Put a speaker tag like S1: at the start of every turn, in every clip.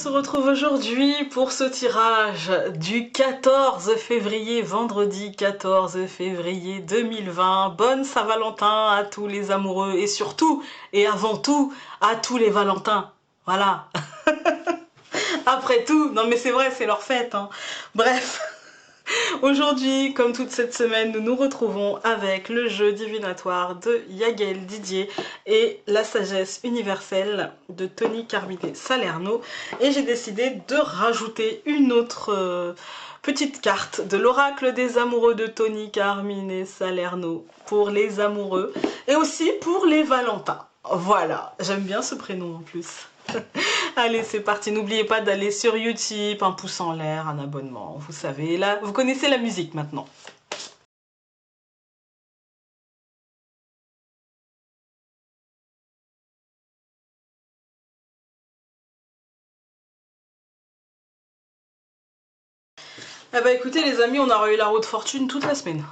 S1: se retrouve aujourd'hui pour ce tirage du 14 février, vendredi 14 février 2020. Bonne Saint-Valentin à tous les amoureux et surtout et avant tout à tous les Valentins. Voilà. Après tout, non mais c'est vrai, c'est leur fête, hein. Bref. Aujourd'hui, comme toute cette semaine, nous nous retrouvons avec le jeu divinatoire de Yaguel Didier et la sagesse universelle de Tony Carmine Salerno. Et j'ai décidé de rajouter une autre petite carte de l'oracle des amoureux de Tony Carmine Salerno pour les amoureux et aussi pour les Valentins. Voilà, j'aime bien ce prénom en plus. Allez, c'est parti. N'oubliez pas d'aller sur YouTube, un pouce en l'air, un abonnement. Vous savez, là, vous connaissez la musique maintenant. Eh ben écoutez les amis, on aura eu la roue de fortune toute la semaine.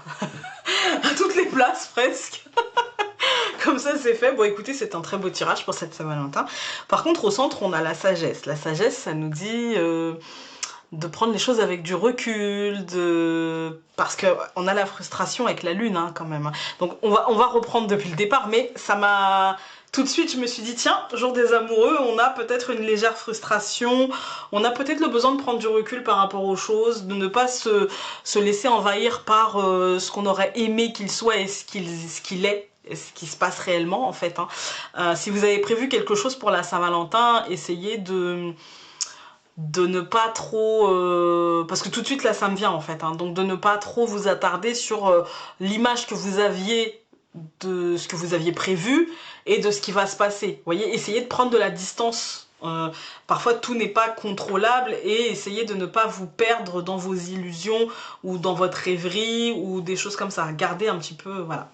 S1: À toutes les places presque. Comme ça c'est fait. Bon écoutez, c'est un très beau tirage pour cette Saint-Valentin. Par contre au centre on a la sagesse. La sagesse ça nous dit de prendre les choses avec du recul, parce qu'on a la frustration avec la lune hein, quand même. Donc on va reprendre depuis le départ, mais ça m'a... Tout de suite, je me suis dit, tiens, jour des amoureux, on a peut-être une légère frustration, on a peut-être le besoin de prendre du recul par rapport aux choses, de ne pas se laisser envahir par ce qu'on aurait aimé qu'il soit et ce qu'il est, et ce qui se passe réellement en fait. Hein. Si vous avez prévu quelque chose pour la Saint-Valentin, essayez de ne pas trop... parce que tout de suite là ça me vient en fait, hein, donc de ne pas trop vous attarder sur l'image que vous aviez de ce que vous aviez prévu et de ce qui va se passer. Vous voyez, essayez de prendre de la distance. Parfois tout n'est pas contrôlable et essayez de ne pas vous perdre dans vos illusions ou dans votre rêverie ou des choses comme ça. Gardez un petit peu, voilà.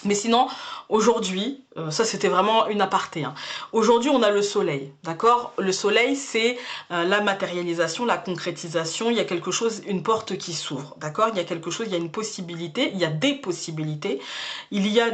S1: Mais sinon, aujourd'hui, ça c'était vraiment une aparté, hein. Aujourd'hui on a le soleil, d'accord? Le soleil c'est la matérialisation, la concrétisation, il y a quelque chose, une porte qui s'ouvre, d'accord? Il y a quelque chose, il y a une possibilité, il y a des possibilités, il y a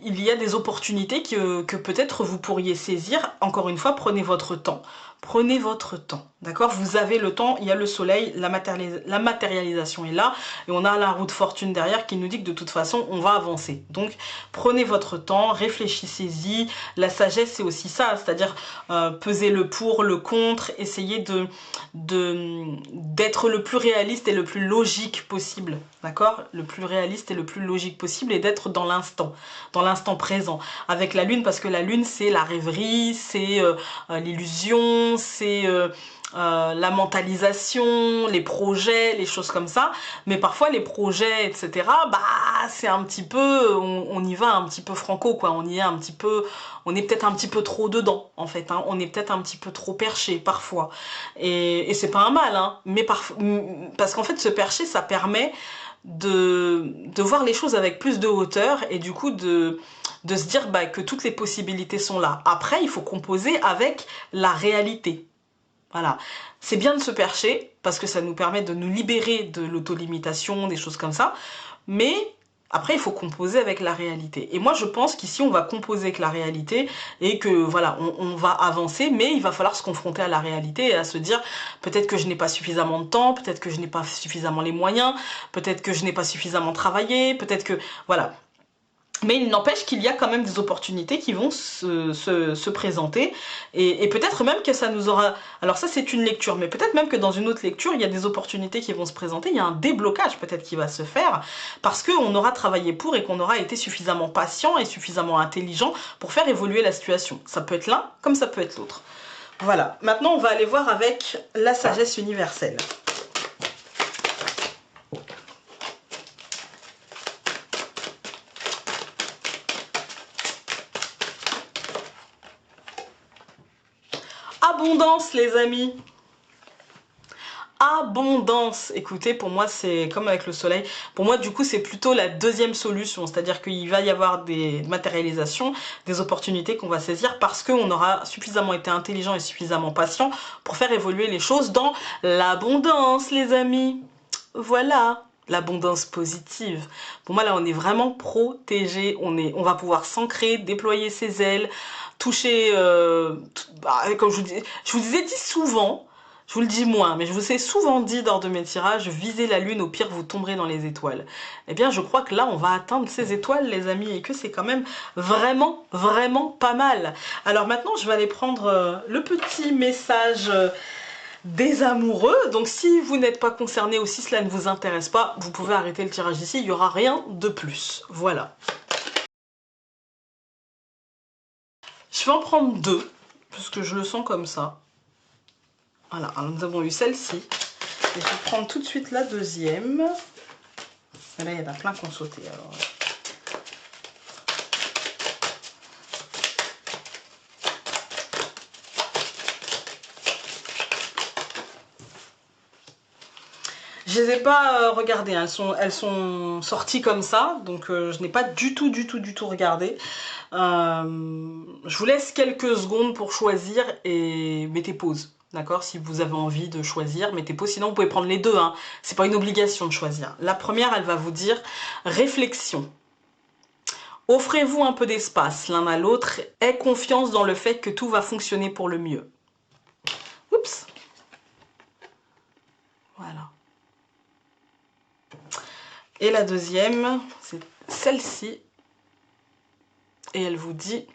S1: il y a des opportunités que peut-être vous pourriez saisir. Encore une fois, prenez votre temps. Prenez votre temps, d'accord? Vous avez le temps, il y a le soleil, la matérialisation est là, et on a la roue de fortune derrière qui nous dit que de toute façon, on va avancer. Donc, prenez votre temps, réfléchissez-y. La sagesse, c'est aussi ça, c'est-à-dire peser le pour, le contre, essayez d'être le plus réaliste et le plus logique possible, d'accord? Le plus réaliste et le plus logique possible et d'être dans l'instant présent, avec la lune, parce que la lune, c'est la rêverie, c'est l'illusion, c'est la mentalisation, les projets, les choses comme ça. Mais parfois les projets, etc., bah c'est un petit peu, on y va un petit peu franco, quoi. On y est un petit peu, on est peut-être un petit peu trop dedans, en fait. Hein. On est peut-être un petit peu trop perché, parfois. Et c'est pas un mal, hein. Mais parce qu'en fait, se percher, ça permet de voir les choses avec plus de hauteur et du coup de se dire bah, que toutes les possibilités sont là. Après, il faut composer avec la réalité. Voilà, c'est bien de se percher parce que ça nous permet de nous libérer de l'autolimitation, des choses comme ça, mais après il faut composer avec la réalité. Et moi je pense qu'ici on va composer avec la réalité et que voilà, on va avancer, mais il va falloir se confronter à la réalité et à se dire peut-être que je n'ai pas suffisamment de temps, peut-être que je n'ai pas suffisamment les moyens, peut-être que je n'ai pas suffisamment travaillé, peut-être que... Voilà. Mais il n'empêche qu'il y a quand même des opportunités qui vont se présenter et peut-être même que ça nous aura... Alors ça c'est une lecture, mais peut-être même que dans une autre lecture il y a des opportunités qui vont se présenter, il y a un déblocage peut-être qui va se faire parce qu'on aura travaillé pour et qu'on aura été suffisamment patient et suffisamment intelligent pour faire évoluer la situation. Ça peut être l'un comme ça peut être l'autre. Voilà, maintenant on va aller voir avec la sagesse universelle. Abondance les amis, abondance. Écoutez, pour moi c'est comme avec le soleil, pour moi du coup c'est plutôt la deuxième solution, c'est-à-dire qu'il va y avoir des matérialisations, des opportunités qu'on va saisir parce qu'on aura suffisamment été intelligent et suffisamment patient pour faire évoluer les choses dans l'abondance les amis. Voilà, l'abondance positive. Pour moi là on est vraiment protégé, on va pouvoir s'ancrer, déployer ses ailes, toucher, comme je vous disais dit souvent, je vous le dis moins, mais je vous ai souvent dit lors de mes tirages, visez la lune, au pire vous tomberez dans les étoiles. Eh bien je crois que là on va atteindre ces étoiles les amis, et que c'est quand même vraiment, vraiment pas mal. Alors maintenant je vais aller prendre le petit message des amoureux. Donc si vous n'êtes pas concerné ou si cela ne vous intéresse pas, vous pouvez arrêter le tirage ici, il n'y aura rien de plus. Voilà. Je vais en prendre deux, parce que je le sens comme ça. Voilà, alors nous avons eu celle-ci. Et je vais prendre tout de suite la deuxième. Et là, il y en a plein qui ont sauté. Alors. Je les ai pas regardées, hein. Elles sont sorties comme ça, donc je n'ai pas du tout regardé. Je vous laisse quelques secondes pour choisir et mettez pause. D'accord? Si vous avez envie de choisir, mettez pause. Sinon, vous pouvez prendre les deux. Hein. C'est pas une obligation de choisir. La première, elle va vous dire réflexion. Offrez-vous un peu d'espace l'un à l'autre. Aie confiance dans le fait que tout va fonctionner pour le mieux. Oups. Voilà. Et la deuxième, c'est celle-ci. Et elle vous dit...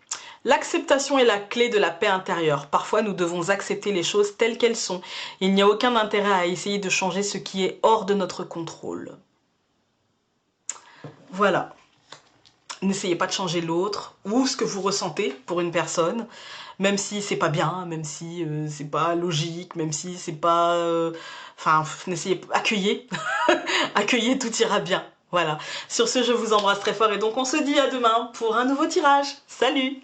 S1: L'acceptation est la clé de la paix intérieure. Parfois, nous devons accepter les choses telles qu'elles sont. Il n'y a aucun intérêt à essayer de changer ce qui est hors de notre contrôle. Voilà. N'essayez pas de changer l'autre ou ce que vous ressentez pour une personne, même si c'est pas bien, même si c'est pas logique, même si c'est pas... Enfin, n'essayez pas... Accueillez. Accueillez, tout ira bien. Voilà. Sur ce, je vous embrasse très fort et donc on se dit à demain pour un nouveau tirage. Salut!